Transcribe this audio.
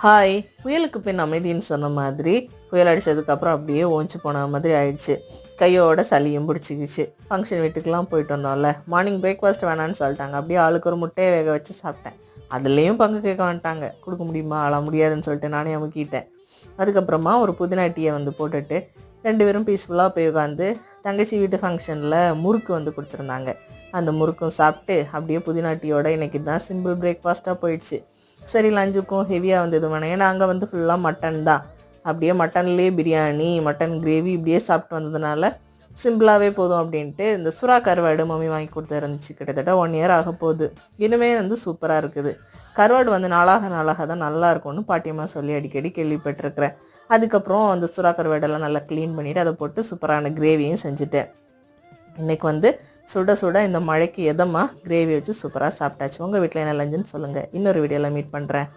Hi. புயலுக்கு பின் அமைதின்னு சொன்ன மாதிரி புயல் அடித்ததுக்கப்புறம் அப்படியே ஓஞ்சி போன மாதிரி ஆயிடுச்சு. கையோட சளியும் பிடிச்சிக்கிச்சு. ஃபங்க்ஷன் வீட்டுக்கெலாம் போயிட்டு வந்தோம்ல, மார்னிங் பிரேக்ஃபாஸ்ட் வேணான்னு சொல்லிட்டாங்க. அப்படியே ஆளுக்கு ஒரு முட்டையை வேக வச்சு சாப்பிட்டேன். அதுலேயும் பங்கு கேட்க வந்துட்டாங்க. கொடுக்க முடியுமா முடியாதுன்னு சொல்லிட்டு நானே அமுக்கிட்டேன். அதுக்கப்புறமா ஒரு புதினா டீயை போட்டுட்டு 2 பேரும் பீஸ்ஃபுல்லாக போய் உட்காந்து தங்கச்சி வீட்டு ஃபங்க்ஷனில் முறுக்கு கொடுத்துருந்தாங்க. அந்த முறுக்கும் சாப்பிட்டு அப்படியே புதினா டீயோட இன்றைக்கி தான் சிம்பிள் பிரேக்ஃபாஸ்ட்டாக போயிடுச்சு. சரி, லஞ்சுக்கும் ஹெவியாக இது வேணாம். ஏன்னா அங்கே ஃபுல்லாக மட்டன் தான். அப்படியே மட்டன்லேயே பிரியாணி, மட்டன் கிரேவி இப்படியே சாப்பிட்டு வந்ததுனால சிம்பிளாகவே போதும் அப்படின்ட்டு இந்த சுறா கருவாடு மம்மி வாங்கி கொடுத்து இருந்துச்சு. கிட்டத்தட்ட 1 இயர் ஆக போகுது. இன்னுமே சூப்பராக இருக்குது. கருவாடு நாளாக தான் நல்லா இருக்கும்னு பாட்டியம்மா சொல்லி அடிக்கடி கேள்விப்பட்டிருக்கிறேன். அதுக்கப்புறம் அந்த சுறா கருவாடெல்லாம் நல்லா க்ளீன் பண்ணிவிட்டு அதை போட்டு சூப்பரான கிரேவியும் செஞ்சுட்டேன். இன்றைக்கி சுட சுட இந்த மழைக்கு எதமாக கிரேவி வச்சு சூப்பராக சாப்பிட்டாச்சு. உங்கள் வீட்டில் என்ன லஞ்சுன்னு சொல்லுங்கள். இன்னொரு வீடியோவில் மீட் பண்ணுறேன்.